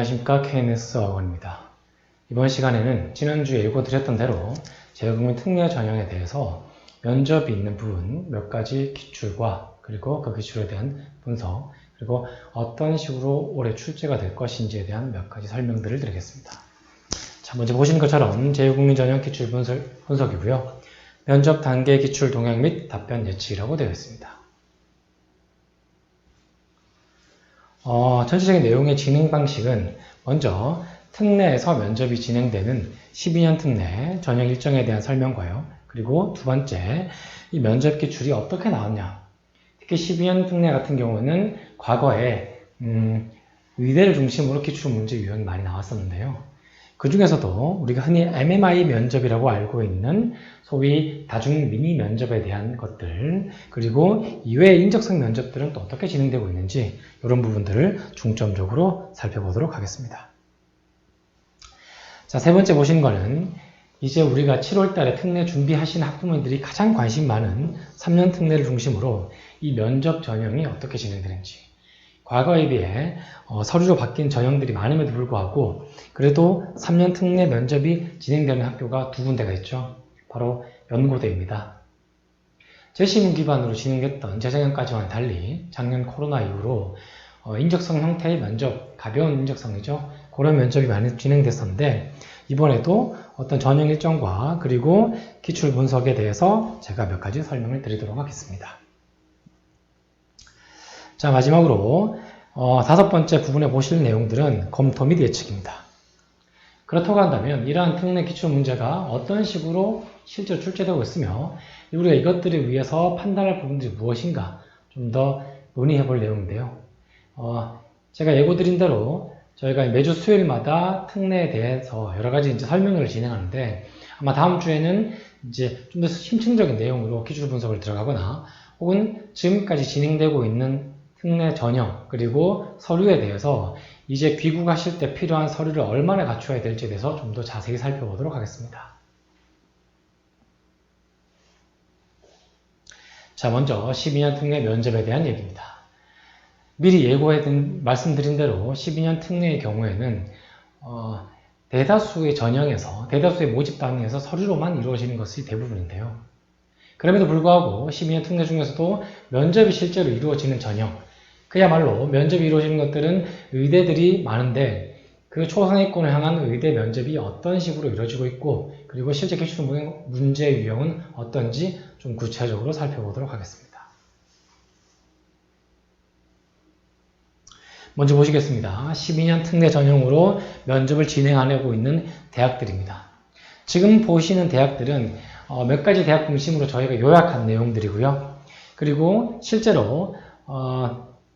안녕하십니까. KNS 어학원입니다. 이번 시간에는 지난주에 읽어드렸던 대로 재외국민 특례 전형에 대해서 면접이 있는 부분 몇 가지 기출과 그리고 그 기출에 대한 분석 그리고 어떤 식으로 올해 출제가 될 것인지에 대한 몇 가지 설명들을 드리겠습니다. 자, 먼저 보시는 것처럼 재외국민 전형 기출 분석이고요. 면접 단계 기출 동향 및 답변 예측이라고 되어 있습니다. 전체적인 내용의 진행 방식은 먼저 특례에서 면접이 진행되는 12년 특례 전형 일정에 대한 설명과요. 그리고 두 번째, 이 면접 기출이 어떻게 나왔냐. 특히 12년 특례 같은 경우는 과거에 의대를 중심으로 기출 문제 유형이 많이 나왔었는데요. 그 중에서도 우리가 흔히 MMI 면접이라고 알고 있는 소위 다중 미니 면접에 대한 것들 그리고 이외의 인적성 면접들은 또 어떻게 진행되고 있는지 이런 부분들을 중점적으로 살펴보도록 하겠습니다. 자, 세 번째 보신 거는 이제 우리가 7월 달에 특례 준비하시는 학부모님들이 가장 관심 많은 3년 특례를 중심으로 이 면접 전형이 어떻게 진행되는지 과거에 비해 서류로 바뀐 전형들이 많음에도 불구하고 그래도 3년 특례 면접이 진행되는 학교가 두 군데가 있죠. 바로 연고대입니다. 재시문 기반으로 진행됐던 재작년까지와는 달리 작년 코로나 이후로 인적성 형태의 면접, 가벼운 인적성이죠. 그런 면접이 많이 진행됐었는데 이번에도 어떤 전형 일정과 그리고 기출 분석에 대해서 제가 몇 가지 설명을 드리도록 하겠습니다. 자, 마지막으로 다섯 번째 부분에 보실 내용들은 검토 및 예측입니다. 그렇다고 한다면 이러한 특례 기출 문제가 어떤 식으로 실제로 출제되고 있으며 우리가 이것들을 위해서 판단할 부분들이 무엇인가 좀 더 논의해 볼 내용인데요. 제가 예고드린 대로 저희가 매주 수요일마다 특례에 대해서 여러 가지 이제 설명을 진행하는데 아마 다음 주에는 이제 좀 더 심층적인 내용으로 기출 분석을 들어가거나 혹은 지금까지 진행되고 있는 특례 전형 그리고 서류에 대해서 이제 귀국하실 때 필요한 서류를 얼마나 갖춰야 될지에 대해서 좀 더 자세히 살펴보도록 하겠습니다. 자, 먼저 12년 특례 면접에 대한 얘기입니다. 미리 말씀드린 대로 12년 특례의 경우에는 대다수의 전형에서 대다수의 모집 단위에서 서류로만 이루어지는 것이 대부분인데요. 그럼에도 불구하고 12년 특례 중에서도 면접이 실제로 이루어지는 전형 그야말로 면접이 이루어지는 것들은 의대들이 많은데 그 초상위권을 향한 의대 면접이 어떤 식으로 이루어지고 있고 그리고 실제 기출 문제 유형은 어떤지 좀 구체적으로 살펴보도록 하겠습니다. 먼저 보시겠습니다. 12년 특례 전형으로 면접을 진행하고 있는 대학들입니다. 지금 보시는 대학들은 몇 가지 대학 중심으로 저희가 요약한 내용들이고요. 그리고 실제로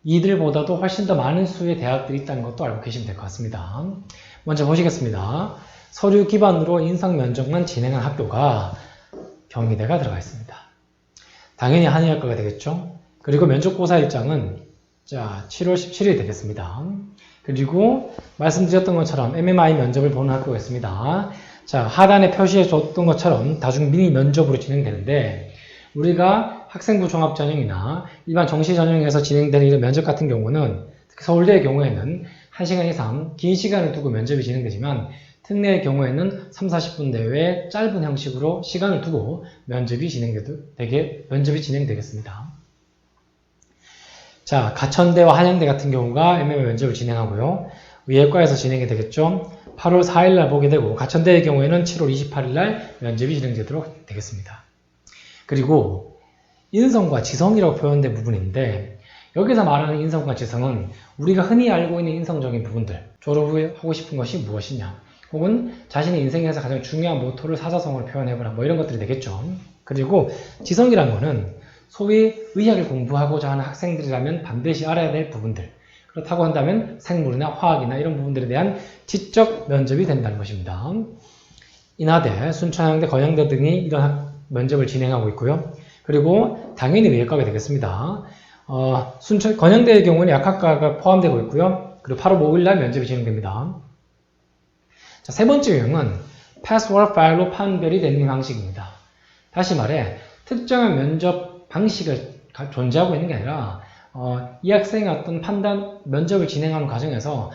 이들보다도 훨씬 더 많은 수의 대학들이 있다는 것도 알고 계시면 될 것 같습니다. 먼저 보시겠습니다. 서류 기반으로 인성 면접만 진행한 학교가 경희대가 들어가 있습니다. 당연히 한의학과가 되겠죠. 그리고 면접고사 일정은 자 7월 17일 되겠습니다. 그리고 말씀드렸던 것처럼 MMI 면접을 보는 학교가 있습니다. 자, 하단에 표시해 줬던 것처럼 다중 미니 면접으로 진행되는데 우리가 학생부 종합 전형이나 일반 정시 전형에서 진행되는 이런 면접 같은 경우는 특히 서울대의 경우에는 1시간 이상 긴 시간을 두고 면접이 진행되지만 특례의 경우에는 3, 40분 내외의 짧은 형식으로 시간을 두고 면접이 진행되겠습니다. 자, 가천대와 한양대 같은 경우가 MMA 면접을 진행하고요. 의예과에서 진행이 되겠죠. 8월 4일날 보게 되고 가천대의 경우에는 7월 28일날 면접이 진행되도록 되겠습니다. 그리고 인성과 지성이라고 표현된 부분인데 여기서 말하는 인성과 지성은 우리가 흔히 알고 있는 인성적인 부분들 졸업 후에 하고 싶은 것이 무엇이냐 혹은 자신의 인생에서 가장 중요한 모토를 사자성어로 표현해보라 뭐 이런 것들이 되겠죠. 그리고 지성이란 거는 소위 의학을 공부하고자 하는 학생들이라면 반드시 알아야 될 부분들 그렇다고 한다면 생물이나 화학이나 이런 부분들에 대한 지적 면접이 된다는 것입니다. 인하대, 순천향대, 건양대 등이 이런 면접을 진행하고 있고요. 그리고 당연히 의예과가 되겠습니다. 건양대의 경우는 약학과가 포함되고 있고요. 그리고 8월 5일날 면접이 진행됩니다. 자, 세 번째 유형은 패스워드 파일로 판별이 되는 방식입니다. 다시 말해 특정한 면접 방식을 존재하고 있는 게 아니라 이 학생의 어떤 면접을 진행하는 과정에서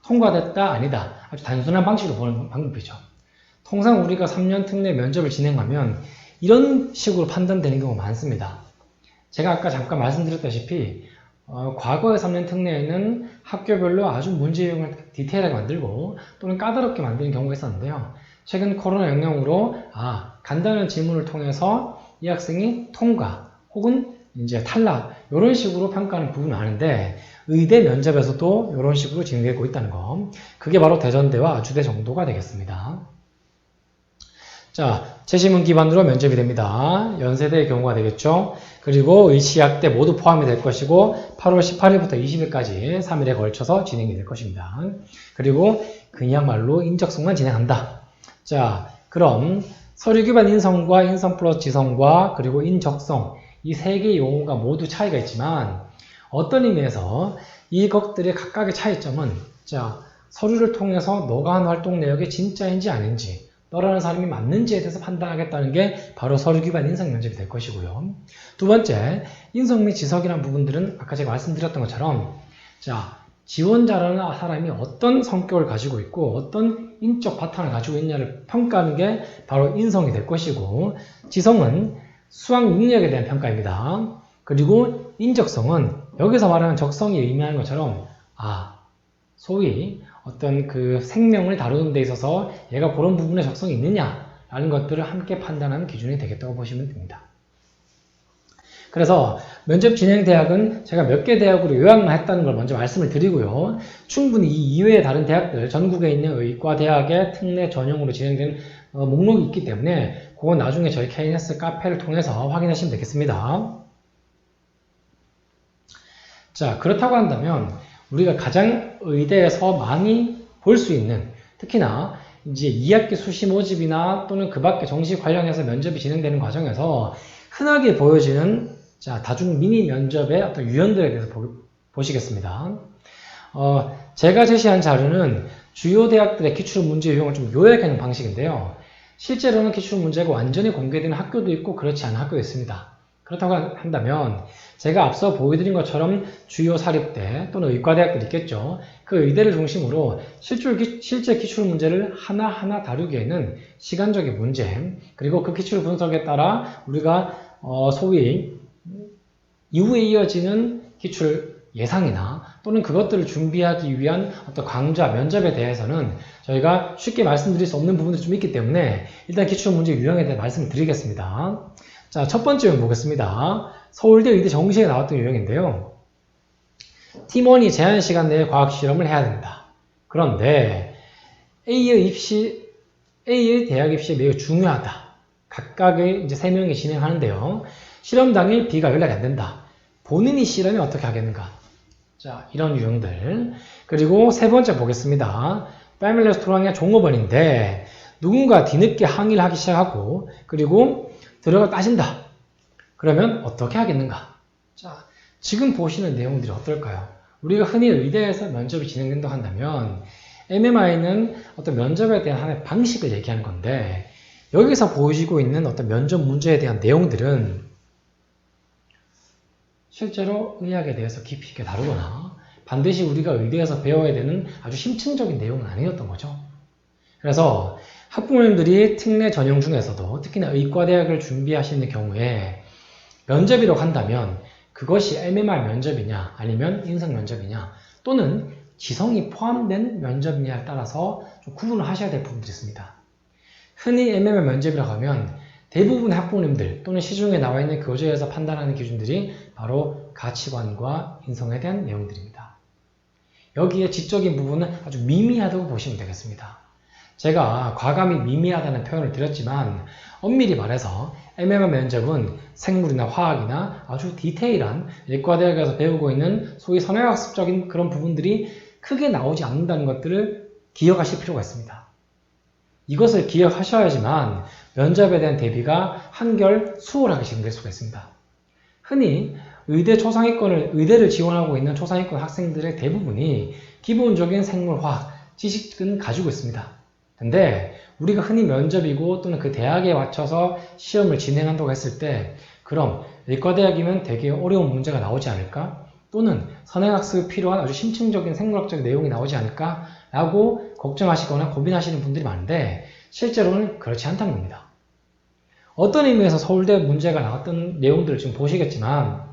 통과됐다, 아니다. 아주 단순한 방식으로 보는 방법이죠. 통상 우리가 3년 특례 면접을 진행하면 이런 식으로 판단되는 경우가 많습니다. 제가 아까 잠깐 말씀드렸다시피 과거의 3년 특례에는 학교별로 아주 문제 유형을 디테일하게 만들고 또는 까다롭게 만드는 경우가 있었는데요. 최근 코로나 영향으로 간단한 질문을 통해서 이 학생이 통과 혹은 이제 탈락 이런 식으로 평가하는 부분은 아는데 의대 면접에서도 이런 식으로 진행되고 있다는 거. 그게 바로 대전대와 아주대 정도가 되겠습니다. 자, 제시문 기반으로 면접이 됩니다. 연세대의 경우가 되겠죠. 그리고 의시학대 모두 포함이 될 것이고 8월 18일부터 20일까지 3일에 걸쳐서 진행이 될 것입니다. 그리고 그야말로 인적성만 진행한다. 자, 그럼 서류 기반 인성과 인성 플러스 지성과 그리고 인적성 이 세 개의 용어가 모두 차이가 있지만 어떤 의미에서 이것들의 각각의 차이점은 자, 서류를 통해서 너가 한 활동 내역이 진짜인지 아닌지 너라는 사람이 맞는지에 대해서 판단하겠다는 게 바로 서류 기반 인성 면접이 될 것이고요. 두 번째, 인성 및 지성이라는 부분들은 아까 제가 말씀드렸던 것처럼 자, 지원자라는 사람이 어떤 성격을 가지고 있고 어떤 인적 바탕을 가지고 있냐를 평가하는 게 바로 인성이 될 것이고 지성은 수학 능력에 대한 평가입니다. 그리고 인적성은 여기서 말하는 적성이 의미하는 것처럼 소위 어떤 그 생명을 다루는 데 있어서 얘가 그런 부분에 적성이 있느냐라는 것들을 함께 판단하는 기준이 되겠다고 보시면 됩니다. 그래서 면접 진행 대학은 제가 몇 개 대학으로 요약만 했다는 걸 먼저 말씀을 드리고요. 충분히 이 이외의 다른 대학들, 전국에 있는 의과 대학의 특례 전형으로 진행되는 목록이 있기 때문에 그건 나중에 저희 KNS 카페를 통해서 확인하시면 되겠습니다. 자, 그렇다고 한다면 우리가 가장 의대에서 많이 볼 수 있는 특히나 이제 2학기 수시 모집이나 또는 그 밖에 정시 관련해서 면접이 진행되는 과정에서 흔하게 보여지는 자, 다중 미니 면접의 어떤 유형들에 대해서 보시겠습니다. 제가 제시한 자료는 주요 대학들의 기출 문제 유형을 좀 요약하는 방식인데요. 실제로는 기출 문제가 완전히 공개되는 학교도 있고 그렇지 않은 학교도 있습니다. 그렇다고 한다면 제가 앞서 보여드린 것처럼 주요 사립대 또는 의과대학들이 있겠죠. 그 의대를 중심으로 실제 기출 문제를 하나하나 다루기에는 시간적인 문제 그리고 그 기출 분석에 따라 우리가 소위 이후에 이어지는 기출 예상이나 또는 그것들을 준비하기 위한 어떤 강좌, 면접에 대해서는 저희가 쉽게 말씀드릴 수 없는 부분들이 좀 있기 때문에 일단 기출 문제 유형에 대해 말씀을 드리겠습니다. 자, 첫 번째 유형 보겠습니다. 서울대 의대 정시에 나왔던 유형인데요. 팀원이 제한 시간 내에 과학 실험을 해야 된다. 그런데 A의 대학 입시에 매우 중요하다. 각각의 이제 3명이 진행하는데요. 실험 당일 B가 연락이 안 된다. 본인이 실험을 어떻게 하겠는가? 자, 이런 유형들. 그리고 세 번째 보겠습니다. 패밀리 레스토랑의 종업원인데 누군가 뒤늦게 항의를 하기 시작하고 그리고 들어가 따진다. 그러면 어떻게 하겠는가? 자, 지금 보시는 내용들이 어떨까요? 우리가 흔히 의대에서 면접이 진행된다고 한다면 MMI는 어떤 면접에 대한 하나의 방식을 얘기하는 건데 여기서 보여지고 있는 어떤 면접 문제에 대한 내용들은 실제로 의학에 대해서 깊이 있게 다루거나 반드시 우리가 의대에서 배워야 되는 아주 심층적인 내용은 아니었던 거죠. 그래서 학부모님들이 특례 전형 중에서도 특히나 의과대학을 준비하시는 경우에 면접이라고 한다면 그것이 MMR 면접이냐 아니면 인성 면접이냐 또는 지성이 포함된 면접이냐에 따라서 좀 구분을 하셔야 될 부분들이 있습니다. 흔히 MMR 면접이라고 하면 대부분의 학부모님들 또는 시중에 나와 있는 교재에서 판단하는 기준들이 바로 가치관과 인성에 대한 내용들입니다. 여기에 지적인 부분은 아주 미미하다고 보시면 되겠습니다. 제가 과감히 미미하다는 표현을 드렸지만 엄밀히 말해서 MMR 면접은 생물이나 화학이나 아주 디테일한 의과대학에서 배우고 있는 소위 선행학습적인 그런 부분들이 크게 나오지 않는다는 것들을 기억하실 필요가 있습니다. 이것을 기억하셔야지만 면접에 대한 대비가 한결 수월하게 진행될 수가 있습니다. 흔히 의대를 지원하고 있는 초상위권 학생들의 대부분이 기본적인 생물화학 지식은 가지고 있습니다. 근데 우리가 흔히 면접이고 또는 그 대학에 맞춰서 시험을 진행한다고 했을 때 그럼 의과대학이면 되게 어려운 문제가 나오지 않을까? 또는 선행학습에 필요한 아주 심층적인 생물학적 내용이 나오지 않을까 라고 걱정하시거나 고민하시는 분들이 많은데 실제로는 그렇지 않다는 겁니다. 어떤 의미에서 서울대 문제가 나왔던 내용들을 지금 보시겠지만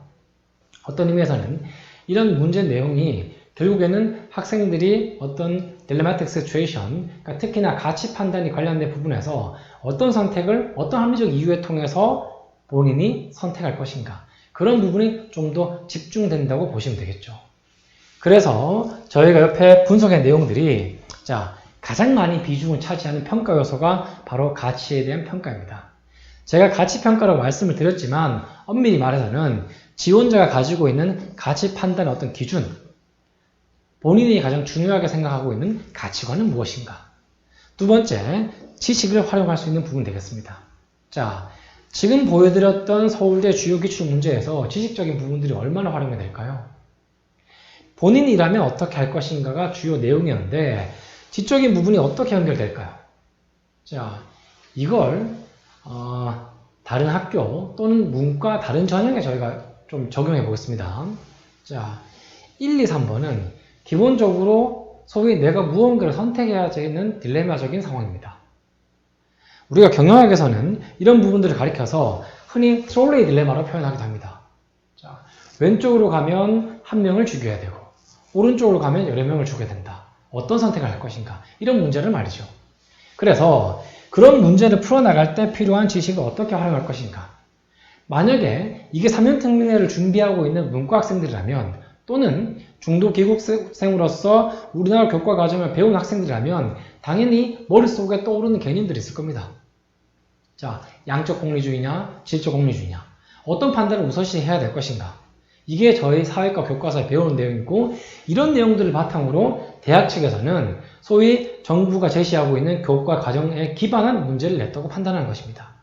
어떤 의미에서는 이런 문제 내용이 결국에는 학생들이 어떤 딜레마틱 시츄에이션, 그러니까 특히나 가치 판단이 관련된 부분에서 어떤 선택을 어떤 합리적 이유에 통해서 본인이 선택할 것인가 그런 부분이 좀 더 집중된다고 보시면 되겠죠. 그래서 저희가 옆에 분석한 내용들이 가장 많이 비중을 차지하는 평가 요소가 바로 가치에 대한 평가입니다. 제가 가치 평가라고 말씀을 드렸지만 엄밀히 말해서는 지원자가 가지고 있는 가치 판단의 어떤 기준, 본인이 가장 중요하게 생각하고 있는 가치관은 무엇인가? 두 번째, 지식을 활용할 수 있는 부분이 되겠습니다. 지금 보여드렸던 서울대 주요 기출 문제에서 지식적인 부분들이 얼마나 활용이 될까요? 본인이라면 어떻게 할 것인가가 주요 내용이었는데 지적인 부분이 어떻게 연결될까요? 이걸 다른 학교 또는 문과 다른 전형에 저희가 좀 적용해 보겠습니다. 1, 2, 3번은 기본적으로 소위 내가 무언가를 선택해야 되는 딜레마적인 상황입니다. 우리가 경영학에서는 이런 부분들을 가리켜서 흔히 트롤레이 딜레마로 표현하기도 합니다. 왼쪽으로 가면 한 명을 죽여야 되고 오른쪽으로 가면 여러 명을 죽여야 된다. 어떤 선택을 할 것인가? 이런 문제를 말이죠. 그래서 그런 문제를 풀어나갈 때 필요한 지식을 어떻게 활용할 것인가? 만약에 이게 3년 특례를 준비하고 있는 문과 학생들이라면 또는 중도 기국생으로서 우리나라 교과 과정을 배운 학생들이라면 당연히 머릿속에 떠오르는 개념들이 있을 겁니다. 양적 공리주의냐, 질적 공리주의냐. 어떤 판단을 우선시 해야 될 것인가. 이게 저희 사회과 교과서에 배우는 내용이고 이런 내용들을 바탕으로 대학 측에서는 소위 정부가 제시하고 있는 교과 과정에 기반한 문제를 냈다고 판단하는 것입니다.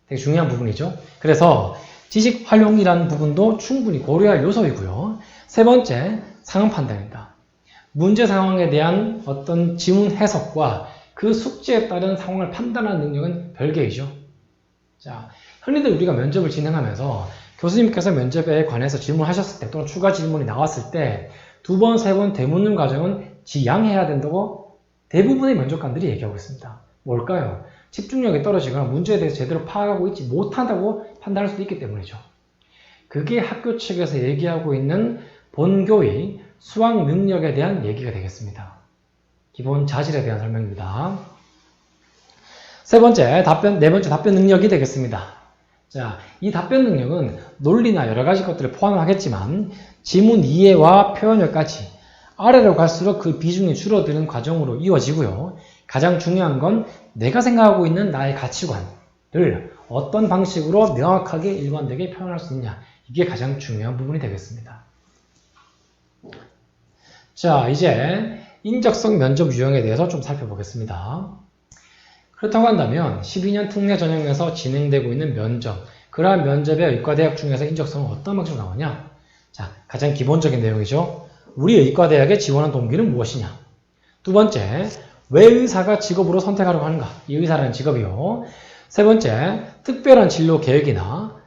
되게 중요한 부분이죠. 그래서 지식 활용이라는 부분도 충분히 고려할 요소이고요. 세 번째, 상황 판단입니다. 문제 상황에 대한 어떤 지문 해석과 그 숙제에 따른 상황을 판단하는 능력은 별개이죠. 흔히들 우리가 면접을 진행하면서 교수님께서 면접에 관해서 질문하셨을 때 또는 추가 질문이 나왔을 때 두 번, 세 번 되묻는 과정은 지양해야 된다고 대부분의 면접관들이 얘기하고 있습니다. 뭘까요? 집중력이 떨어지거나 문제에 대해서 제대로 파악하고 있지 못한다고 판단할 수도 있기 때문이죠. 그게 학교 측에서 얘기하고 있는 본교의 수학 능력에 대한 얘기가 되겠습니다. 기본 자질에 대한 설명입니다. 네 번째 답변 능력이 되겠습니다. 이 답변 능력은 논리나 여러 가지 것들을 포함하겠지만 지문 이해와 표현력까지 아래로 갈수록 그 비중이 줄어드는 과정으로 이어지고요. 가장 중요한 건 내가 생각하고 있는 나의 가치관을 어떤 방식으로 명확하게 일관되게 표현할 수 있냐. 이게 가장 중요한 부분이 되겠습니다. 이제 인적성 면접 유형에 대해서 좀 살펴보겠습니다. 그렇다고 한다면 12년 특례 전형에서 진행되고 있는 면접, 그러한 면접의 의과대학 중에서 인적성은 어떤 방식으로 나오냐? 가장 기본적인 내용이죠. 우리 의과대학에 지원한 동기는 무엇이냐? 두 번째, 왜 의사가 직업으로 선택하려고 하는가? 이 의사라는 직업이요. 세 번째, 특별한 진로 계획이나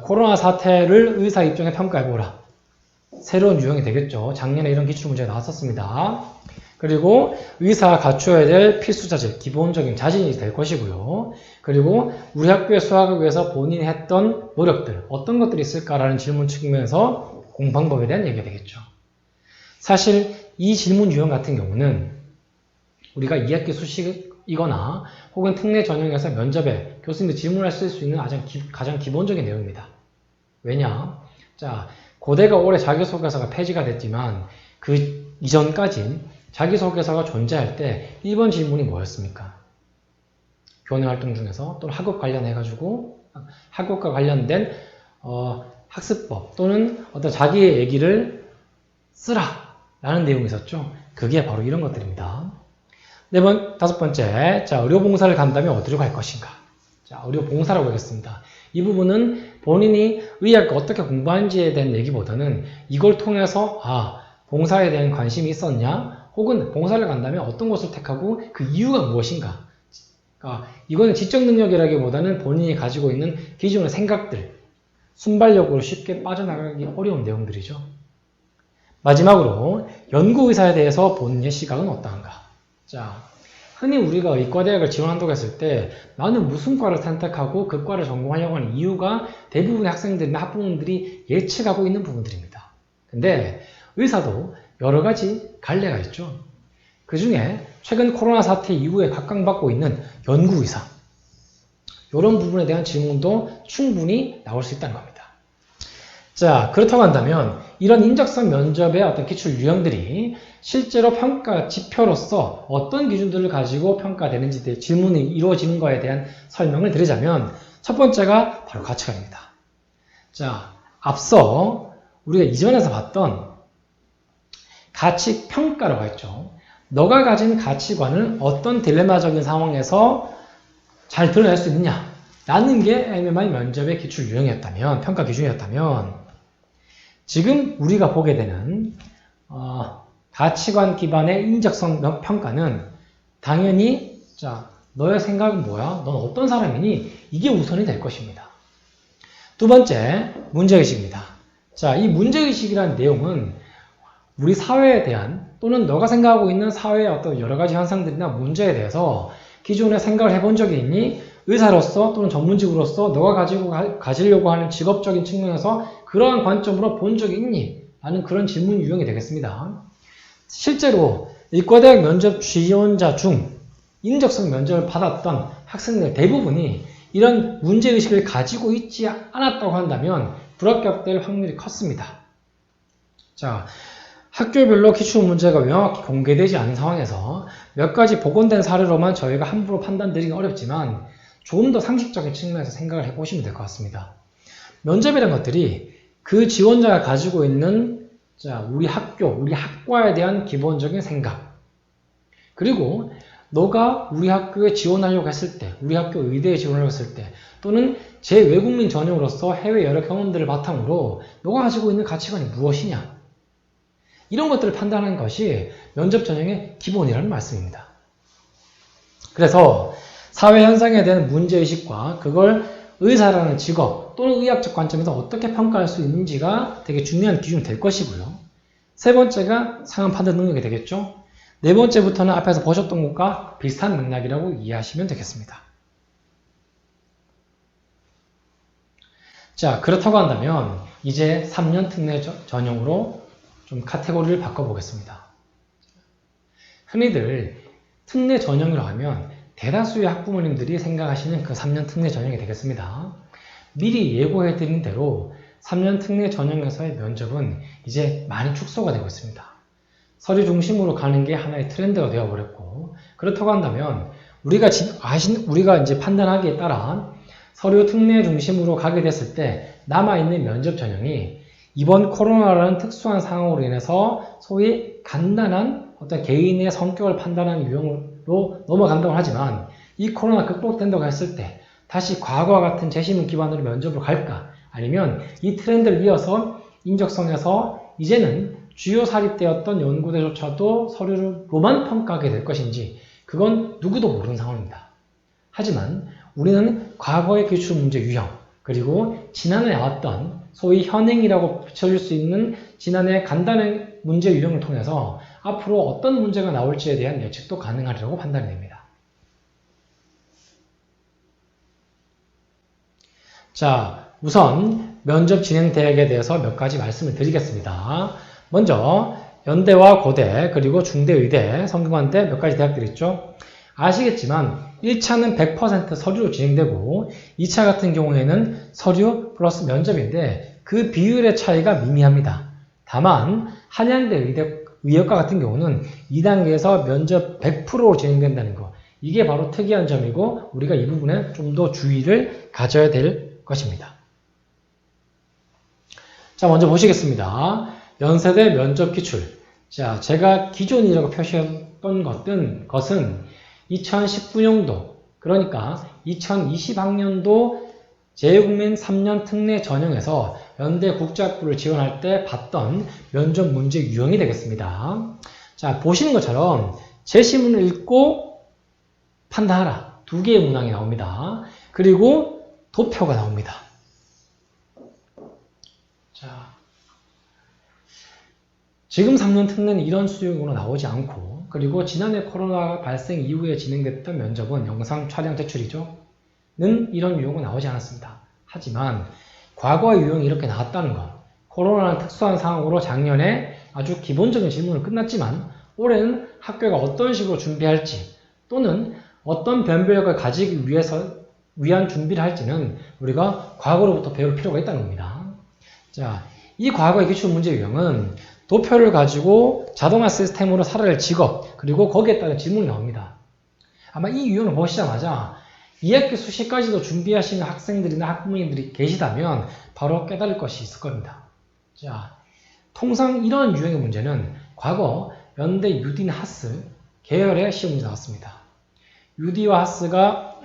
코로나 사태를 의사 입장에 평가해보라. 새로운 유형이 되겠죠. 작년에 이런 기출문제가 나왔었습니다. 그리고 의사가 갖춰야 될 필수 자질, 기본적인 자질이 될 것이고요. 그리고 우리 학교의 수학을 위해서 본인이 했던 노력들, 어떤 것들이 있을까라는 질문 측면에서 공부방법에 대한 얘기가 되겠죠. 사실 이 질문 유형 같은 경우는 우리가 2학기 수식이거나 혹은 특례 전형에서 면접에 교수님들 질문을 쓸 수 있는 가장 기본적인 내용입니다. 왜냐? 고대가 올해 자기소개서가 폐지가 됐지만 그 이전까진 자기소개서가 존재할 때 1번 질문이 뭐였습니까? 교내활동 중에서 또는 학업 관련해가지고 학업과 관련된 학습법 또는 어떤 자기의 얘기를 쓰라 라는 내용이 있었죠. 그게 바로 이런 것들입니다. 다섯 번째, 의료봉사를 간다면 어디로 갈 것인가? 의료봉사라고 하겠습니다. 이 부분은 본인이 의학을 어떻게 공부하는지에 대한 얘기보다는 이걸 통해서 봉사에 대한 관심이 있었냐? 혹은 봉사를 간다면 어떤 것을 택하고 그 이유가 무엇인가? 이거는 지적 능력이라기보다는 본인이 가지고 있는 기존의 생각들, 순발력으로 쉽게 빠져나가기 어려운 내용들이죠. 마지막으로 연구의사에 대해서 본인의 시각은 어떠한가? 자, 흔히 우리가 의과대학을 지원한다고 했을 때 나는 무슨 과를 선택하고 그 과를 전공하려고 하는 이유가 대부분의 학생들이나 학부모들이 예측하고 있는 부분들입니다. 근데 의사도 여러 가지 갈래가 있죠. 그 중에 최근 코로나 사태 이후에 각광받고 있는 연구의사, 이런 부분에 대한 질문도 충분히 나올 수 있다는 겁니다. 자, 그렇다고 한다면 이런 인적성 면접의 어떤 기출 유형들이 실제로 평가 지표로서 어떤 기준들을 가지고 평가되는지에 대해 질문이 이루어지는 거에 대한 설명을 드리자면 첫 번째가 바로 가치관입니다. 자, 앞서 우리가 이전에서 봤던 가치 평가라고 했죠. 너가 가진 가치관을 어떤 딜레마적인 상황에서 잘 드러낼 수 있느냐 라는 게 MMI 면접의 기출 유형이었다면, 평가 기준이었다면, 지금 우리가 보게 되는 가치관 기반의 인적성 평가는 당연히 자, 너의 생각은 뭐야? 넌 어떤 사람이니? 이게 우선이 될 것입니다. 두 번째, 문제의식입니다. 자, 이 문제의식이라는 내용은 우리 사회에 대한 또는 너가 생각하고 있는 사회의 어떤 여러 가지 현상들이나 문제에 대해서 기존에 생각을 해본 적이 있니? 의사로서 또는 전문직으로서 너가 가지려고 하는 직업적인 측면에서 그러한 관점으로 본 적이 있니? 라는 그런 질문 유형이 되겠습니다. 실제로 의과대학 면접 지원자 중 인적성 면접을 받았던 학생들 대부분이 이런 문제의식을 가지고 있지 않았다고 한다면 불합격될 확률이 컸습니다. 자, 학교별로 기출 문제가 명확히 공개되지 않은 상황에서 몇 가지 복원된 사례로만 저희가 함부로 판단드리기 어렵지만 조금 더 상식적인 측면에서 생각을 해보시면 될 것 같습니다. 면접이라는 것들이 그 지원자가 가지고 있는 우리 학교, 우리 학과에 대한 기본적인 생각, 그리고 너가 우리 학교에 지원하려고 했을 때, 우리 학교 의대에 지원하려고 했을 때, 또는 재외국민 전형으로서 해외 여러 경험들을 바탕으로 너가 가지고 있는 가치관이 무엇이냐, 이런 것들을 판단하는 것이 면접 전형의 기본이라는 말씀입니다. 그래서 사회 현상에 대한 문제의식과 그걸 의사라는 직업 또는 의학적 관점에서 어떻게 평가할 수 있는지가 되게 중요한 기준이 될 것이고요. 세 번째가 상황 판단 능력이 되겠죠. 네 번째부터는 앞에서 보셨던 것과 비슷한 맥락이라고 이해하시면 되겠습니다. 자, 그렇다고 한다면 이제 3년 특례 전형으로 좀 카테고리를 바꿔보겠습니다. 흔히들 특례 전형이라고 하면 대다수의 학부모님들이 생각하시는 그 3년 특례 전형이 되겠습니다. 미리 예고해드린 대로 3년 특례 전형에서의 면접은 이제 많이 축소가 되고 있습니다. 서류 중심으로 가는 게 하나의 트렌드가 되어버렸고, 그렇다고 한다면 우리가 이제 판단하기에 따라 서류 특례 중심으로 가게 됐을 때 남아있는 면접 전형이 이번 코로나라는 특수한 상황으로 인해서 소위 간단한 어떤 개인의 성격을 판단하는 유형으로 넘어간다고 하지만 이 코로나 극복된다고 했을 때 다시 과거와 같은 재시문 기반으로 면접으로 갈까? 아니면 이 트렌드를 이어서 인적성에서 이제는 주요 사립되었던 연구대조차도 서류로만 평가하게 될 것인지 그건 누구도 모르는 상황입니다. 하지만 우리는 과거의 기출 문제 유형 그리고 지난해 나왔던 소위 현행이라고 붙여줄 수 있는 지난해 간단한 문제 유형을 통해서 앞으로 어떤 문제가 나올지에 대한 예측도 가능하리라고 판단이 됩니다. 자, 우선 면접 진행 대학에 대해서 몇 가지 말씀을 드리겠습니다. 먼저 연대와 고대 그리고 중대의대, 성균관대 몇 가지 대학들이 있죠. 아시겠지만 1차는 100% 서류로 진행되고 2차 같은 경우에는 서류 플러스 면접인데 그 비율의 차이가 미미합니다. 다만 한양대 의학과 같은 경우는 2단계에서 면접 100%로 진행된다는 거, 이게 바로 특이한 점이고 우리가 이 부분에 좀 더 주의를 가져야 될 것입니다. 자, 먼저 보시겠습니다. 연세대 면접 기출. 자, 제가 기존이라고 표시했던 것은 2019년도, 그러니까 2020학년도 재외국민 3년 특례 전형에서 연대 국제학부를 지원할 때 봤던 면접 문제 유형이 되겠습니다. 자, 보시는 것처럼 제시문을 읽고 판단하라. 두 개의 문항이 나옵니다. 그리고 도표가 나옵니다. 자, 지금 3년 특례는 이런 수준으로 나오지 않고, 그리고 지난해 코로나 발생 이후에 진행됐던 면접은 영상 촬영 제출이죠. 는 이런 유형은 나오지 않았습니다. 하지만 과거의 유형이 이렇게 나왔다는 것, 코로나는 특수한 상황으로 작년에 아주 기본적인 질문은 끝났지만 올해는 학교가 어떤 식으로 준비할지 또는 어떤 변별력을 가지기 위한 준비를 할지는 우리가 과거로부터 배울 필요가 있다는 겁니다. 자, 이 과거의 기출문제 유형은 도표를 가지고 자동화 시스템으로 살아낼 직업, 그리고 거기에 따른 질문이 나옵니다. 아마 이 유형을 보시자마자 2학기 수시까지도 준비하시는 학생들이나 학부모님들이 계시다면 바로 깨달을 것이 있을 겁니다. 자, 통상 이런 유형의 문제는 과거 연대 유딘 하스 계열의 시험 문제 나왔습니다. 유디와 하스가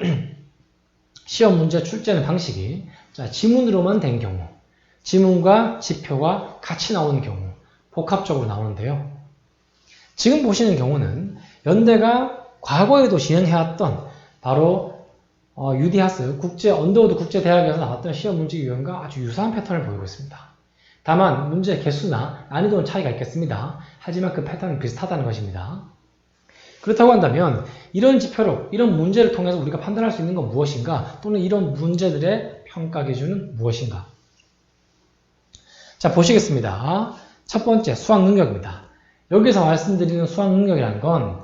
시험 문제 출제하는 방식이 지문으로만 된 경우, 지문과 지표가 같이 나오는 경우, 복합적으로 나오는데요. 지금 보시는 경우는 연대가 과거에도 진행해왔던 바로 유디하스 언더우드 국제대학에서 나왔던 시험 문제 유형과 아주 유사한 패턴을 보이고 있습니다. 다만 문제 개수나 난이도는 차이가 있겠습니다. 하지만 그 패턴은 비슷하다는 것입니다. 그렇다고 한다면 이런 지표로, 이런 문제를 통해서 우리가 판단할 수 있는 건 무엇인가, 또는 이런 문제들의 평가 기준은 무엇인가. 자, 보시겠습니다. 첫 번째, 수학 능력입니다. 여기서 말씀드리는 수학 능력이라는 건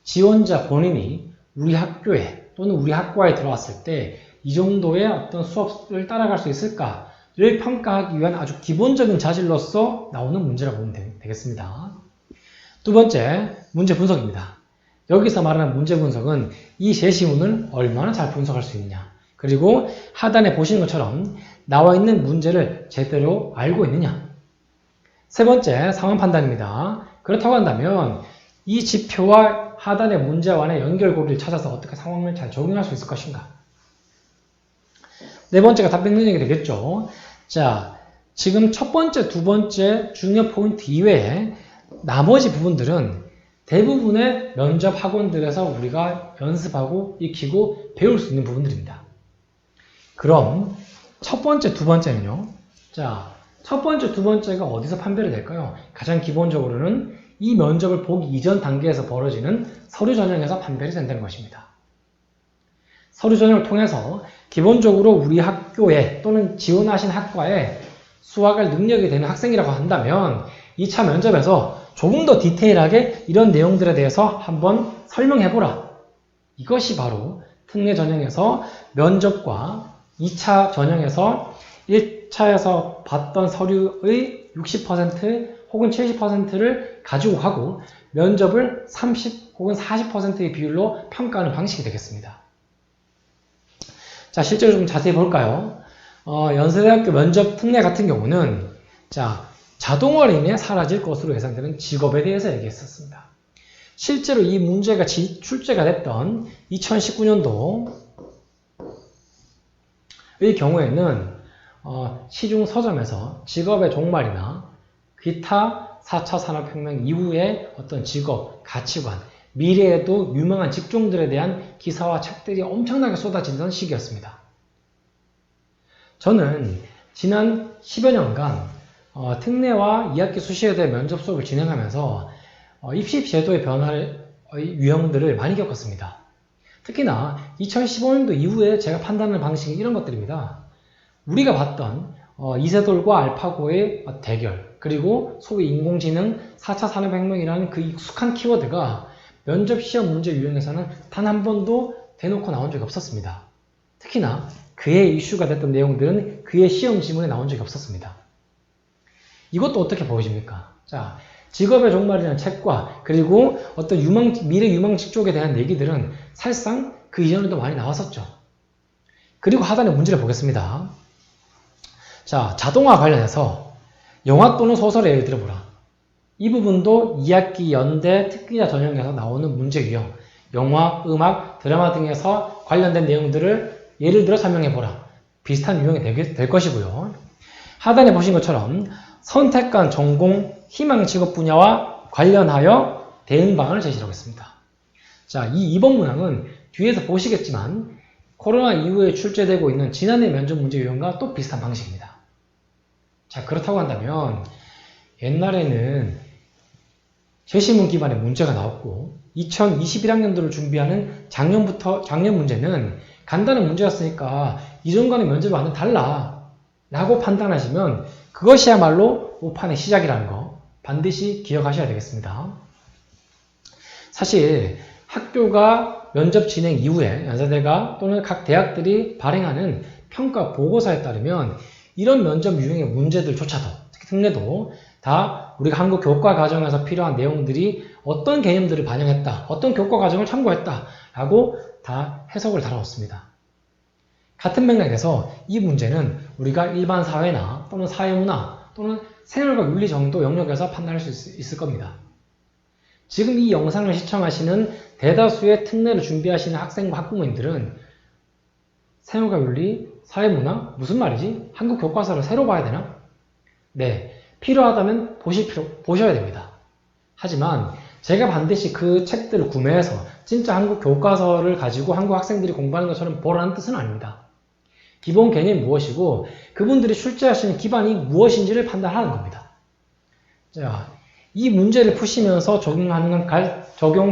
지원자 본인이 우리 학교에 또는 우리 학과에 들어왔을 때 이 정도의 어떤 수업을 따라갈 수 있을까를 평가하기 위한 아주 기본적인 자질로서 나오는 문제라고 보면 되겠습니다. 두 번째, 문제 분석입니다. 여기서 말하는 문제 분석은 이 제시문을 얼마나 잘 분석할 수 있느냐, 그리고 하단에 보시는 것처럼 나와 있는 문제를 제대로 알고 있느냐. 세 번째, 상황 판단입니다. 그렇다고 한다면 이 지표와 하단의 문제와의 연결고리를 찾아서 어떻게 상황을 잘 적용할 수 있을 것인가. 네 번째가 답변 능력이 되겠죠. 자, 지금 첫 번째, 두 번째 중요 포인트 이외에 나머지 부분들은 대부분의 면접 학원들에서 우리가 연습하고 익히고 배울 수 있는 부분들입니다. 그럼 첫 번째, 두 번째는요. 자, 첫 번째, 두 번째가 어디서 판별이 될까요? 가장 기본적으로는 이 면접을 보기 이전 단계에서 벌어지는 서류 전형에서 판별이 된다는 것입니다. 서류 전형을 통해서 기본적으로 우리 학교에 또는 지원하신 학과에 수학을 능력이 되는 학생이라고 한다면 2차 면접에서 조금 더 디테일하게 이런 내용들에 대해서 한번 설명해보라. 이것이 바로 특례 전형에서 면접과 2차 전형에서 1차에서 봤던 서류의 60% 혹은 70%를 가지고 가고 면접을 30 혹은 40%의 비율로 평가하는 방식이 되겠습니다. 자, 실제로 좀 자세히 볼까요? 연세대학교 면접 특례 같은 경우는 자동화로 인해 사라질 것으로 예상되는 직업에 대해서 얘기했었습니다. 실제로 이 문제가 출제가 됐던 2019년도의 경우에는 시중 서점에서 직업의 종말이나 기타 4차 산업혁명 이후의 어떤 직업, 가치관, 미래에도 유망한 직종들에 대한 기사와 책들이 엄청나게 쏟아지던 시기였습니다. 저는 지난 10여 년간 특례와 2학기 수시에 대해 면접 수업을 진행하면서 입시 제도의 변화의 유형들을 많이 겪었습니다. 특히나 2015년도 이후에 제가 판단하는 방식이 이런 것들입니다. 우리가 봤던 이세돌과 알파고의 대결, 그리고 소위 인공지능 4차 산업혁명이라는 그 익숙한 키워드가 면접 시험 문제 유형에서는 단 한 번도 대놓고 나온 적이 없었습니다. 특히나 그의 이슈가 됐던 내용들은 그의 시험 지문에 나온 적이 없었습니다. 이것도 어떻게 보여집니까? 자, 직업의 종말이라는 책과 그리고 어떤 미래 유망 직종에 대한 얘기들은 사실상 그 이전에도 많이 나왔었죠. 그리고 하단에 문제를 보겠습니다. 자, 자동화 관련해서 영화 또는 소설의 예를 들어보라. 이 부분도 2학기 연대 특기자 전형에서 나오는 문제 유형, 영화, 음악, 드라마 등에서 관련된 내용들을 예를 들어 설명해보라. 비슷한 유형이 될 것이고요. 하단에 보신 것처럼 선택한 전공, 희망 직업 분야와 관련하여 대응방안을 제시하고 있습니다. 자, 이 2번 문항은 뒤에서 보시겠지만 코로나 이후에 출제되고 있는 지난해 면접 문제 유형과 또 비슷한 방식입니다. 자, 그렇다고 한다면 옛날에는 제시문 기반의 문제가 나왔고 2021학년도를 준비하는 작년 문제는 간단한 문제였으니까 이전과는 면접이 완전 달라 라고 판단하시면 그것이야말로 오판의 시작이라는 거 반드시 기억하셔야 되겠습니다. 사실 학교가 면접 진행 이후에 연세대가 또는 각 대학들이 발행하는 평가 보고서에 따르면 이런 면접 유형의 문제들조차도 특히 특례도 다 우리가 한국 교과 과정에서 필요한 내용들이 어떤 개념들을 반영했다, 어떤 교과 과정을 참고했다 라고 다 해석을 달아놓습니다. 같은 맥락에서 이 문제는 우리가 일반 사회나 또는 사회문화 또는 생활과 윤리 정도 영역에서 판단할 수 있을 겁니다. 지금 이 영상을 시청하시는 대다수의 특례를 준비하시는 학생과 학부모님들은 생활과 윤리, 사회문화, 무슨 말이지? 한국 교과서를 새로 봐야 되나? 네, 필요하다면 보셔야 됩니다. 하지만 제가 반드시 그 책들을 구매해서 진짜 한국 교과서를 가지고 한국 학생들이 공부하는 것처럼 보라는 뜻은 아닙니다. 기본 개념이 무엇이고 그분들이 출제하시는 기반이 무엇인지를 판단하는 겁니다. 자, 이 문제를 푸시면서 적용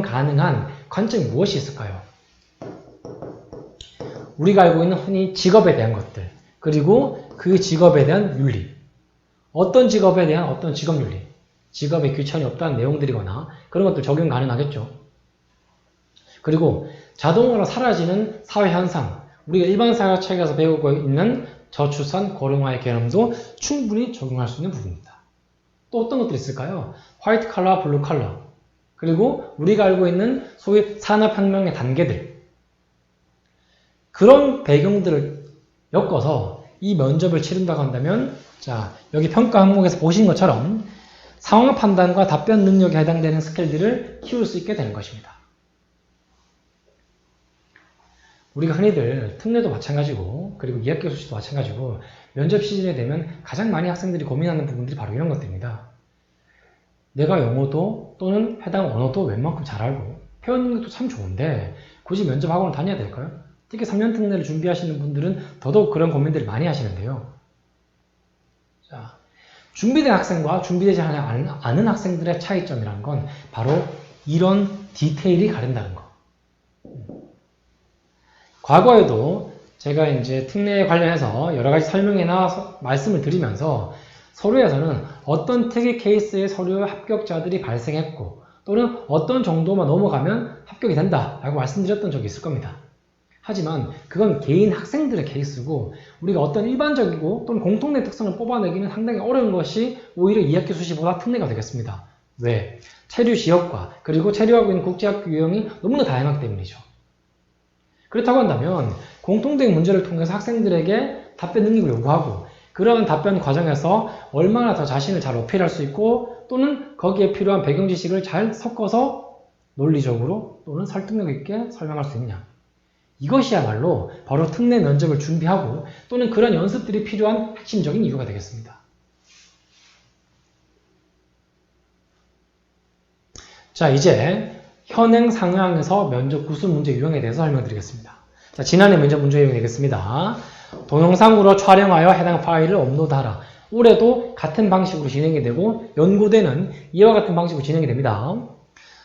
가능한 관점이 무엇이 있을까요? 우리가 알고 있는 흔히 직업에 대한 것들, 그리고 그 직업에 대한 윤리, 어떤 직업에 대한 어떤 직업윤리, 직업에 귀천이 없다는 내용들이거나 그런 것들 적용 가능하겠죠. 그리고 자동으로 사라지는 사회현상, 우리가 일반 사회책에서 배우고 있는 저출산, 고령화의 개념도 충분히 적용할 수 있는 부분입니다. 또 어떤 것들이 있을까요? 화이트 칼라, 블루 칼라, 그리고 우리가 알고 있는 소위 산업혁명의 단계들, 그런 배경들을 엮어서 이 면접을 치른다고 한다면 자, 여기 평가 항목에서 보신 것처럼 상황 판단과 답변 능력에 해당되는 스킬들을 키울 수 있게 되는 것입니다. 우리가 흔히들 특례도 마찬가지고 그리고 2학기 수시도 마찬가지고 면접 시즌에 되면 가장 많이 학생들이 고민하는 부분들이 바로 이런 것들입니다. 내가 영어도 또는 해당 언어도 웬만큼 잘 알고 표현 능력도 참 좋은데 굳이 면접 학원을 다녀야 될까요? 특히 3년 특례를 준비하시는 분들은 더더욱 그런 고민들을 많이 하시는데요. 자, 준비된 학생과 준비되지 않은 학생들의 차이점이라는 건 바로 이런 디테일이 가린다는 거. 과거에도 제가 이제 특례에 관련해서 여러 가지 설명이나 말씀을 드리면서 서류에서는 어떤 특이 케이스의 서류 합격자들이 발생했고 또는 어떤 정도만 넘어가면 합격이 된다 라고 말씀드렸던 적이 있을 겁니다. 하지만 그건 개인 학생들의 케이스고 우리가 어떤 일반적이고 또는 공통된 특성을 뽑아내기는 상당히 어려운 것이 오히려 2학기 수시보다 특례가 되겠습니다. 왜? 체류 지역과 그리고 체류하고 있는 국제학교 유형이 너무나 다양하기 때문이죠. 그렇다고 한다면 공통된 문제를 통해서 학생들에게 답변 능력을 요구하고 그런 답변 과정에서 얼마나 더 자신을 잘 어필할 수 있고 또는 거기에 필요한 배경 지식을 잘 섞어서 논리적으로 또는 설득력 있게 설명할 수 있냐. 이것이야말로 바로 특례 면접을 준비하고 또는 그런 연습들이 필요한 핵심적인 이유가 되겠습니다. 자, 이제 현행 상황에서 면접 구술 문제 유형에 대해서 설명드리겠습니다. 자, 지난해 면접 문제 유형이 되겠습니다. 동영상으로 촬영하여 해당 파일을 업로드하라. 올해도 같은 방식으로 진행이 되고 연구대는 이와 같은 방식으로 진행이 됩니다.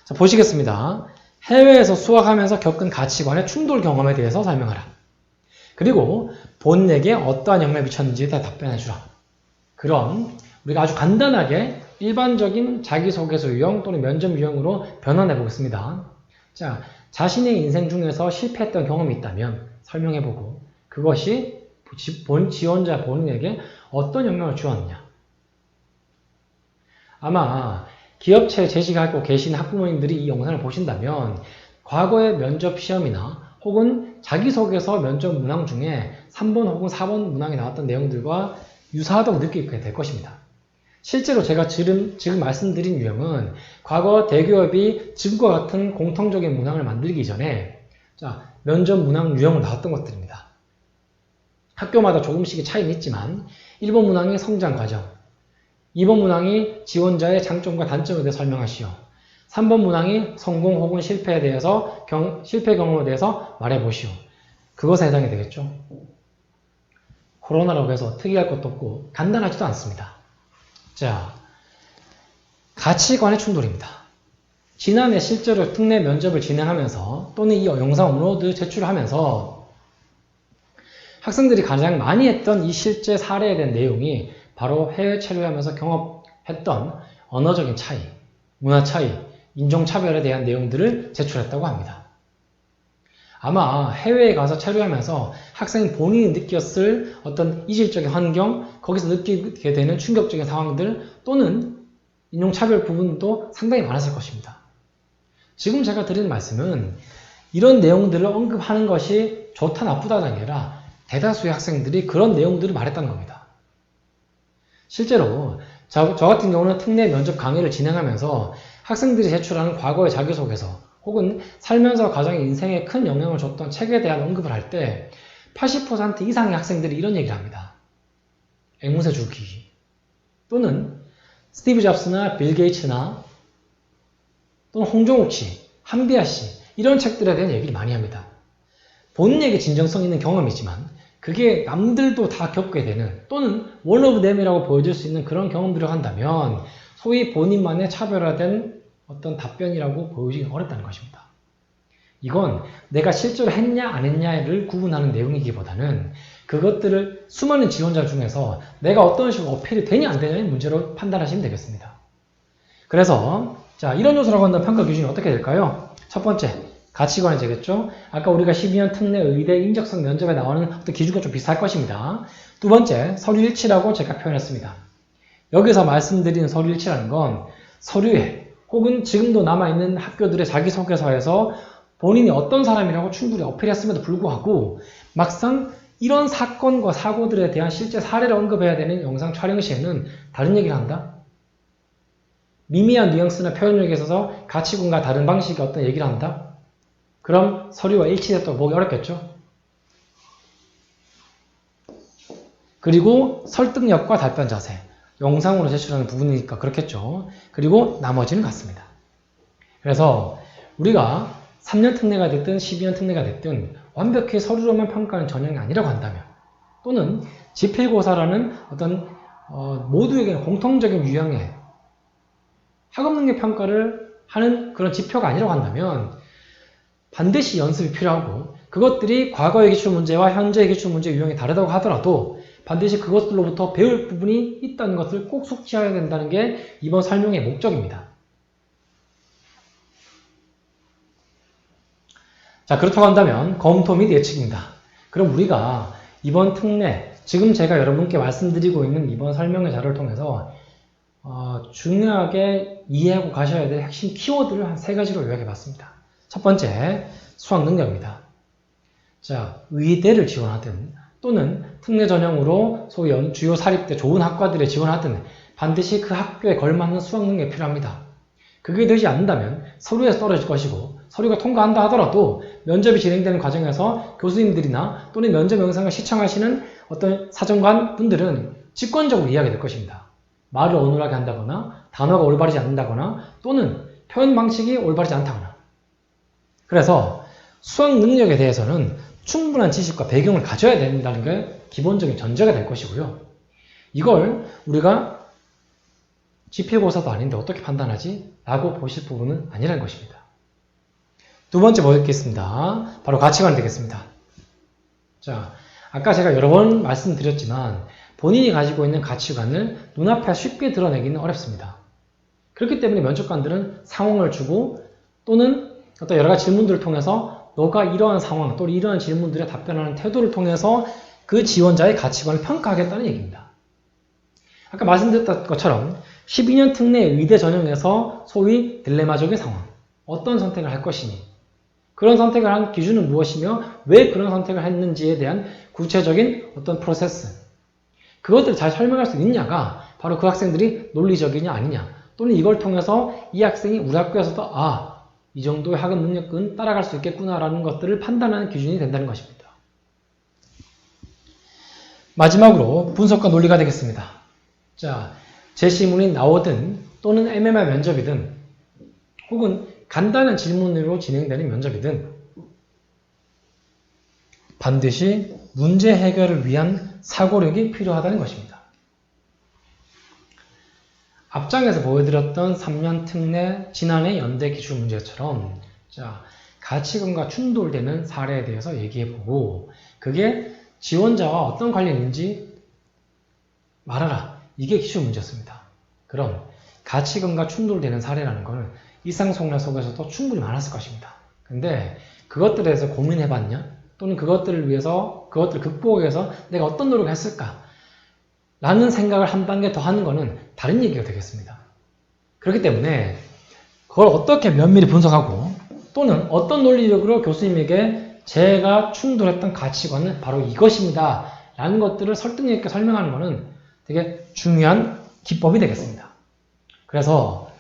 자, 보시겠습니다. 해외에서 수학하면서 겪은 가치관의 충돌 경험에 대해서 설명하라. 그리고 본에게 어떠한 영향을 미쳤는지에 대해 답변해주라. 그럼 우리가 아주 간단하게 일반적인 자기소개서 유형 또는 면접 유형으로 변환해 보겠습니다. 자, 자신의 인생 중에서 실패했던 경험이 있다면 설명해보고 그것이 지원자 본인에게 어떤 영향을 주었느냐. 아마 기업체에 재직하고 계신 학부모님들이 이 영상을 보신다면 과거의 면접 시험이나 혹은 자기소개서 면접 문항 중에 3번 혹은 4번 문항에 나왔던 내용들과 유사하다고 느끼게 될 것입니다. 실제로 제가 지금 말씀드린 유형은 과거 대기업이 지금과 같은 공통적인 문항을 만들기 전에 자, 면접 문항 유형으로 나왔던 것들입니다. 학교마다 조금씩의 차이는 있지만 1번 문항이 성장 과정, 2번 문항이 지원자의 장점과 단점에 대해 설명하시오. 3번 문항이 성공 혹은 실패에 대해서 실패 경험에 대해서 말해보시오. 그것에 해당이 되겠죠. 코로나라고 해서 특이할 것도 없고 간단하지도 않습니다. 자, 가치관의 충돌입니다. 지난해 실제로 특례 면접을 진행하면서 또는 이 영상 업로드 제출하면서 학생들이 가장 많이 했던 이 실제 사례에 대한 내용이 바로 해외 체류하면서 경험했던 언어적인 차이, 문화 차이, 인종차별에 대한 내용들을 제출했다고 합니다. 아마 해외에 가서 체류하면서 학생이 본인이 느꼈을 어떤 이질적인 환경, 거기서 느끼게 되는 충격적인 상황들 또는 인종차별 부분도 상당히 많았을 것입니다. 지금 제가 드리는 말씀은 이런 내용들을 언급하는 것이 좋다 나쁘다가 아니라 대다수의 학생들이 그런 내용들을 말했다는 겁니다. 실제로 저 같은 경우는 특례 면접 강의를 진행하면서 학생들이 제출하는 과거의 자기소개서 혹은 살면서 가장 인생에 큰 영향을 줬던 책에 대한 언급을 할 때 80% 이상의 학생들이 이런 얘기를 합니다. 앵무새 줄기 또는 스티브 잡스나 빌 게이츠나 또는 홍정욱 씨, 한비아 씨 이런 책들에 대한 얘기를 많이 합니다. 본인에게 진정성 있는 경험이지만 그게 남들도 다 겪게 되는 또는 one of them이라고 보여줄 수 있는 그런 경험들을 한다면 소위 본인만의 차별화된 어떤 답변이라고 보여지기 어렵다는 것입니다. 이건 내가 실제로 했냐 안 했냐를 구분하는 내용이기보다는 그것들을 수많은 지원자 중에서 내가 어떤 식으로 어필이 되냐 안 되냐의 문제로 판단하시면 되겠습니다. 그래서 자 이런 요소라고 한다면 평가 기준이 어떻게 될까요? 첫 번째, 가치관이 되겠죠. 아까 우리가 12년 특례 의대 인적성 면접에 나오는 어떤 기준과 좀 비슷할 것입니다. 두 번째, 서류 일치라고 제가 표현했습니다. 여기서 말씀드리는 서류 일치라는 건 서류에 혹은 지금도 남아있는 학교들의 자기소개서에서 본인이 어떤 사람이라고 충분히 어필했음에도 불구하고 막상 이런 사건과 사고들에 대한 실제 사례를 언급해야 되는 영상 촬영 시에는 다른 얘기를 한다? 미미한 뉘앙스나 표현력에 있어서 가치관과 다른 방식의 어떤 얘기를 한다? 그럼 서류와 일치됐다고 보기 어렵겠죠? 그리고 설득력과 답변 자세. 영상으로 제출하는 부분이니까 그렇겠죠. 그리고 나머지는 같습니다. 그래서 우리가 3년 특례가 됐든 12년 특례가 됐든 완벽히 서류로만 평가하는 전형이 아니라고 한다면 또는 지필고사라는 어떤 모두에게 공통적인 유형의 학업능력 평가를 하는 그런 지표가 아니라고 한다면 반드시 연습이 필요하고 그것들이 과거의 기출문제와 현재의 기출문제 유형이 다르다고 하더라도 반드시 그것들로부터 배울 부분이 있다는 것을 꼭 숙지해야 된다는 게 이번 설명의 목적입니다. 자, 그렇다고 한다면 검토 및 예측입니다. 그럼 우리가 이번 특례, 지금 제가 여러분께 말씀드리고 있는 이번 설명의 자료를 통해서 중요하게 이해하고 가셔야 될 핵심 키워드를 한 3가지로 요약해 봤습니다. 첫 번째, 수학 능력입니다. 자, 의대를 지원하든 또는 특례 전형으로 소위 주요 사립대 좋은 학과들에 지원하든 반드시 그 학교에 걸맞는 수학 능력이 필요합니다. 그게 되지 않는다면 서류에서 떨어질 것이고 서류가 통과한다 하더라도 면접이 진행되는 과정에서 교수님들이나 또는 면접 영상을 시청하시는 어떤 사정관 분들은 직관적으로 이해하게 될 것입니다. 말을 어눌하게 한다거나 단어가 올바르지 않는다거나 또는 표현 방식이 올바르지 않다거나 그래서 수학 능력에 대해서는 충분한 지식과 배경을 가져야 된다는 게 기본적인 전제가 될 것이고요. 이걸 우리가 지필고사도 아닌데 어떻게 판단하지? 라고 보실 부분은 아니라는 것입니다. 두 번째 보겠습니다. 바로 가치관이 되겠습니다. 자, 아까 제가 여러 번 말씀드렸지만 본인이 가지고 있는 가치관을 눈앞에 쉽게 드러내기는 어렵습니다. 그렇기 때문에 면접관들은 상황을 주고 또는 어떤 여러 가지 질문들을 통해서 너가 이러한 상황 또는 이러한 질문들에 답변하는 태도를 통해서 그 지원자의 가치관을 평가하겠다는 얘기입니다. 아까 말씀드렸던 것처럼 12년 특례 의대 전형에서 소위 딜레마적인 상황, 어떤 선택을 할 것이니 그런 선택을 한 기준은 무엇이며 왜 그런 선택을 했는지에 대한 구체적인 어떤 프로세스 그것들을 잘 설명할 수 있느냐가 바로 그 학생들이 논리적이냐 아니냐 또는 이걸 통해서 이 학생이 우리 학교에서도 이 정도의 학업 능력은 따라갈 수 있겠구나라는 것들을 판단하는 기준이 된다는 것입니다. 마지막으로 분석과 논리가 되겠습니다. 자, 제시문이 나오든 또는 MMR 면접이든 혹은 간단한 질문으로 진행되는 면접이든 반드시 문제 해결을 위한 사고력이 필요하다는 것입니다. 앞장에서 보여드렸던 3년 특례 지난해 연대 기출 문제처럼 자, 가치관과 충돌되는 사례에 대해서 얘기해보고 그게 지원자와 어떤 관련인지 말하라. 이게 기출 문제였습니다. 그럼 가치관과 충돌되는 사례라는 거는 일상 속에서도 충분히 많았을 것입니다. 근데 그것들에 대해서 고민해봤냐? 또는 그것들을 위해서, 그것들을 극복하기 위해서 내가 어떤 노력을 했을까? 라는 생각을 한 단계 더 하는 거는 다른 얘기가 되겠습니다. 그렇기 때문에 그걸 어떻게 면밀히 분석하고 또는 어떤 논리력으로 교수님에게 제가 충돌했던 가치관은 바로 이것입니다. 라는 것들을 설득력 있게 설명하는 것은 되게 중요한 기법이 되겠습니다. 그래서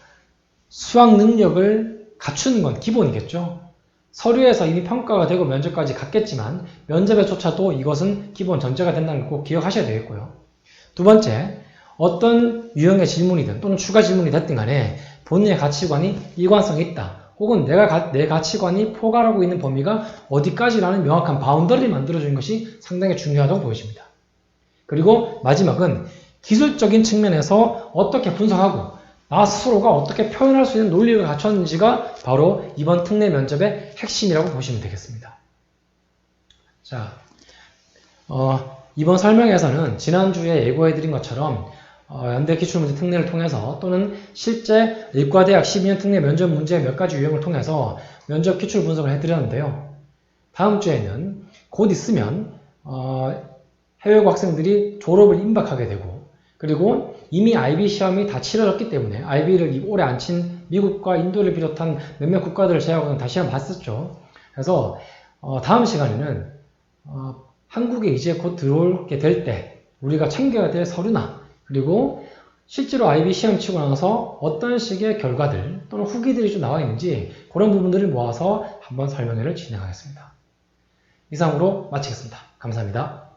수학 능력을 갖추는 건 기본이겠죠. 서류에서 이미 평가가 되고 면접까지 갔겠지만 면접에조차도 이것은 기본 전제가 된다는 걸 꼭 기억하셔야 되겠고요. 두 번째, 어떤 유형의 질문이든 또는 추가 질문이 됐든 간에 본인의 가치관이 일관성이 있다. 혹은 내 가치관이 포괄하고 있는 범위가 어디까지라는 명확한 바운더리를 만들어주는 것이 상당히 중요하다고 보여집니다. 그리고 마지막은 기술적인 측면에서 어떻게 분석하고 나 스스로가 어떻게 표현할 수 있는 논리를 갖췄는지가 바로 이번 특례 면접의 핵심이라고 보시면 되겠습니다. 자, 이번 설명에서는 지난주에 예고해드린 것처럼 연대 기출문제 특례를 통해서 또는 실제 의과대학 12년 특례 면접 문제 몇 가지 유형을 통해서 면접 기출 분석을 해드렸는데요. 다음 주에는 곧 있으면 해외고 학생들이 졸업을 임박하게 되고 그리고 이미 IB 시험이 다 치러졌기 때문에 IB를 오래 안 친 미국과 인도를 비롯한 몇몇 국가들을 제외하고는 다 시험 봤었죠. 그래서 다음 시간에는 한국에 이제 곧 들어오게 될 때 우리가 챙겨야 될 서류나 그리고 실제로 IB 시험 치고 나서 어떤 식의 결과들 또는 후기들이 좀 나와 있는지 그런 부분들을 모아서 한번 설명회를 진행하겠습니다. 이상으로 마치겠습니다. 감사합니다.